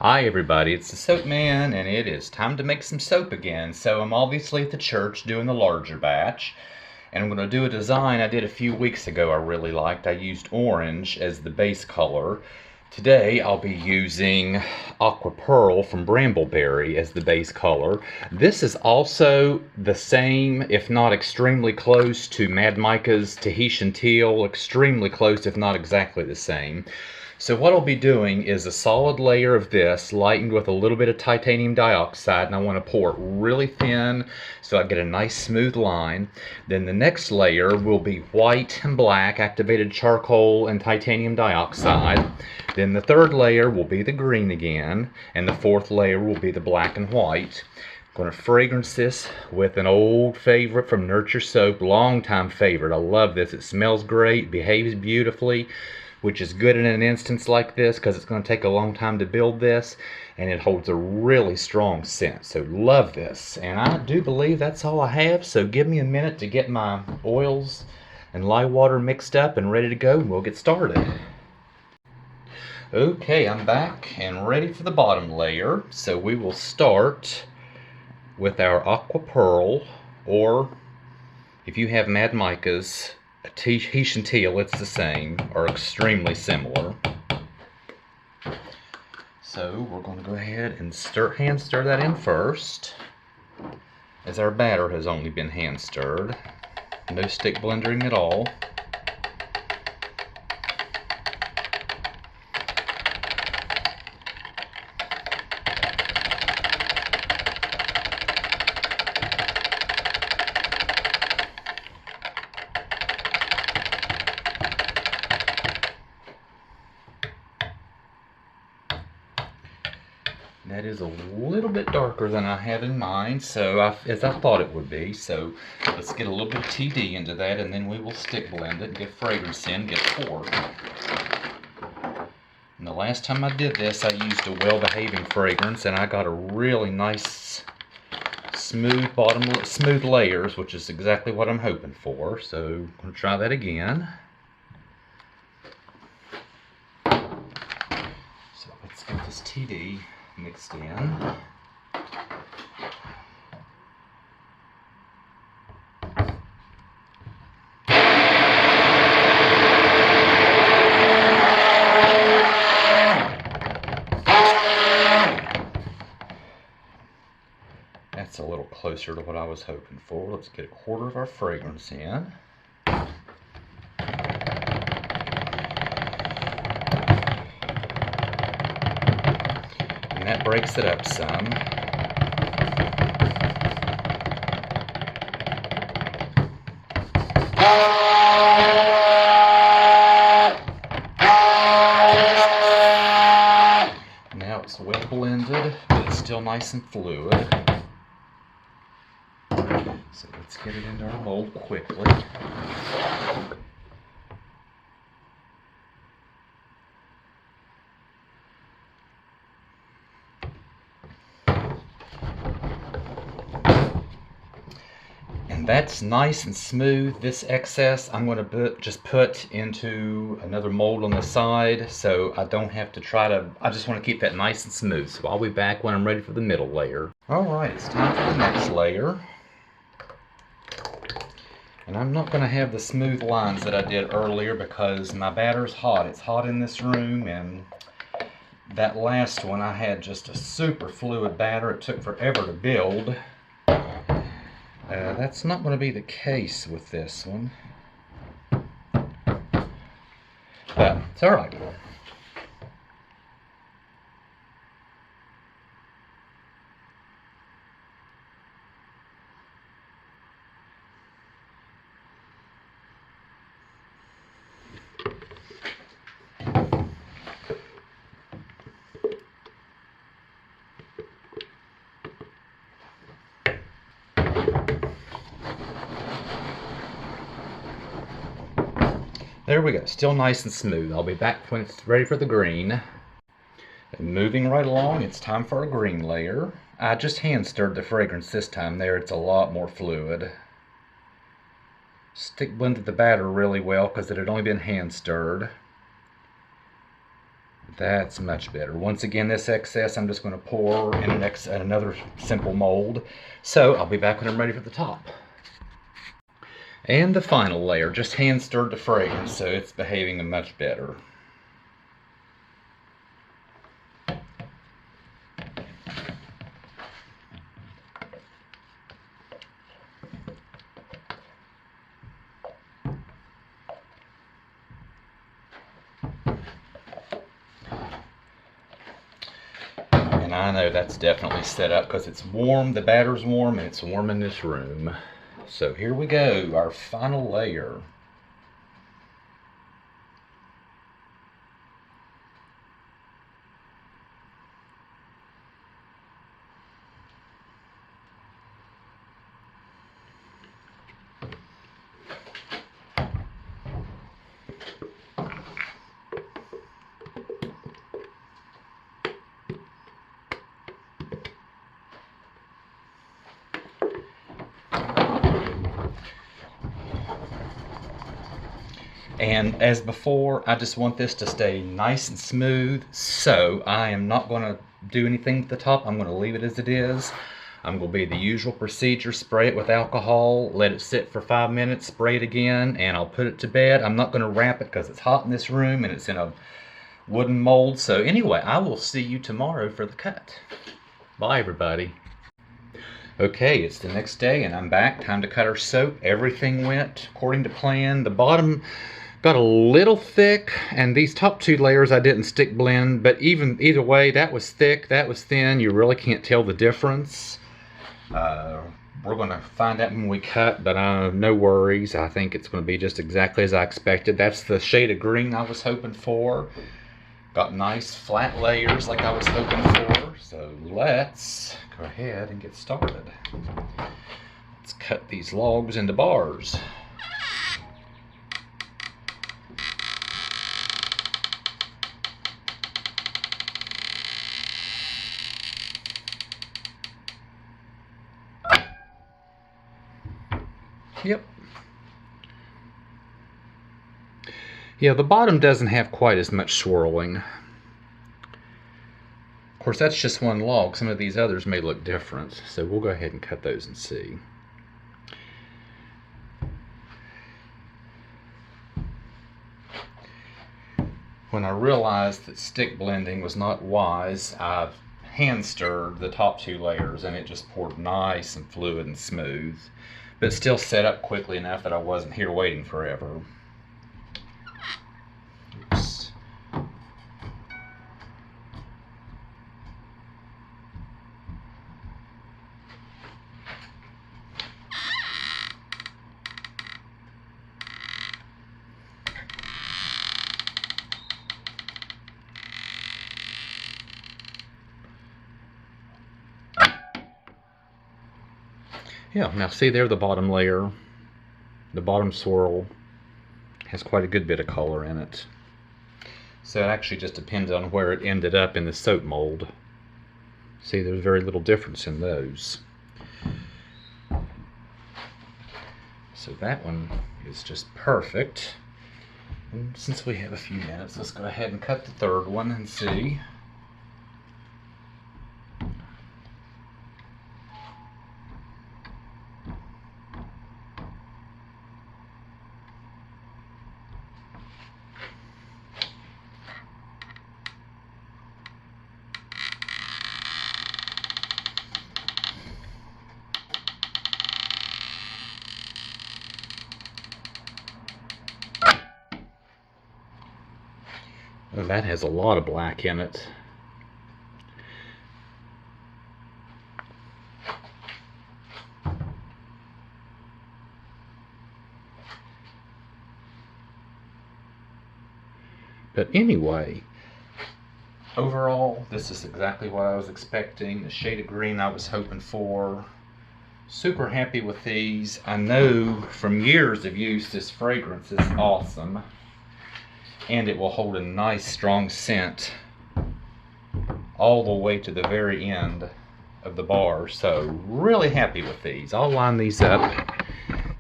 Hi everybody, it's the Soap Man, and it is time to make some soap again. So I'm obviously at the church doing the larger batch, and I'm going to do a design I did a few weeks ago I really liked. I used orange as the base color. Today I'll be using Aqua Pearl from Brambleberry as the base color. This is also the same, if not extremely close to Mad Micah's Tahitian Teal, extremely close if not exactly the same. So what I'll be doing is a solid layer of this lightened with a little bit of titanium dioxide, and I want to pour it really thin so I get a nice smooth line. Then the next layer will be white and black activated charcoal and titanium dioxide. Then the third layer will be the green again, and the fourth layer will be the black and white. I'm going to fragrance this with an old favorite from Nurture Soap, long-time favorite. I love this. It smells great, behaves beautifully, which is good in an instance like this because it's going to take a long time to build this, and it holds a really strong scent. So love this, and I do believe that's all I have. So give me a minute to get my oils and lye water mixed up and ready to go, and we'll get started. Okay, I'm back and ready for the bottom layer. So we will start with our Aqua Pearl, or if you have Mad Micah's Tahitian Teal, it's the same, or extremely similar. So we're going to go ahead and hand stir that in first, as our batter has only been hand stirred. No stick blending at all. That is a little bit darker than I had in mind, as I thought it would be. So let's get a little bit of TD into that, and then we will stick blend it and get fragrance in, get poured. And the last time I did this, I used a well-behaving fragrance, and I got a really nice smooth layers, which is exactly what I'm hoping for. So I'm going to try that again. So let's get this TD mixed in. That's a little closer to what I was hoping for. Let's get a quarter of our fragrance in. And that breaks it up some. Now it's well blended, but it's still nice and fluid. So let's get it into our mold quickly. And that's nice and smooth. This excess I'm going to just put into another mold on the side, so I don't have to I just want to keep that nice and smooth. So I'll be back when I'm ready for the middle layer. Alright, it's time for the next layer. And I'm not going to have the smooth lines that I did earlier because my batter's hot. It's hot in this room, and that last one I had just a super fluid batter. It took forever to build. That's not going to be the case with this one. But it's alright. There we go, still nice and smooth. I'll be back when it's ready for the green. And moving right along, it's time for a green layer. I just hand stirred the fragrance this time. There, it's a lot more fluid. Stick blended the batter really well because it had only been hand stirred. That's much better. Once again, this excess I'm just going to pour in another simple mold. So I'll be back when I'm ready for the top. And the final layer, just hand stirred the fragrance, so it's behaving much better. And I know that's definitely set up because it's warm, the batter's warm, and it's warm in this room. So here we go, our final layer. And as before, I just want this to stay nice and smooth, so I am not going to do anything at the top. I'm going to leave it as it is. I'm going to be the usual procedure, spray it with alcohol, let it sit for 5 minutes, spray it again, and I'll put it to bed. I'm not going to wrap it because it's hot in this room and it's in a wooden mold. So anyway, I will see you tomorrow for the cut. Bye, everybody. Okay, it's the next day and I'm back. Time to cut our soap. Everything went according to plan. The bottom got a little thick, and these top two layers I didn't stick blend, but either way, that was thick, that was thin. You really can't tell the difference. We're going to find out when we cut, but no worries. I think it's going to be just exactly as I expected. That's the shade of green I was hoping for. Got nice flat layers like I was hoping for. So let's go ahead and get started. Let's cut these logs into bars. Yep. Yeah, the bottom doesn't have quite as much swirling. Of course, that's just one log. Some of these others may look different, so we'll go ahead and cut those and see. When I realized that stick blending was not wise, I hand stirred the top two layers and it just poured nice and fluid and smooth, but still set up quickly enough that I wasn't here waiting forever. Oops. Yeah, now see there the bottom layer, the bottom swirl has quite a good bit of color in it. So it actually just depends on where it ended up in the soap mold. See, there's very little difference in those. So that one is just perfect. And since we have a few minutes, let's go ahead and cut the third one and see. Oh, that has a lot of black in it. But anyway, overall, this is exactly what I was expecting. The shade of green I was hoping for. Super happy with these. I know from years of use this fragrance is awesome. And it will hold a nice strong scent all the way to the very end of the bar. So really happy with these. I'll line these up,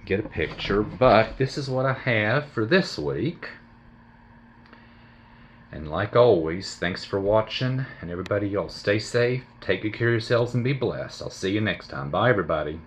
get a picture, but this is what I have for this week. And like always, thanks for watching, and everybody, y'all stay safe, take good care of yourselves, and be blessed. I'll see you next time. Bye, everybody.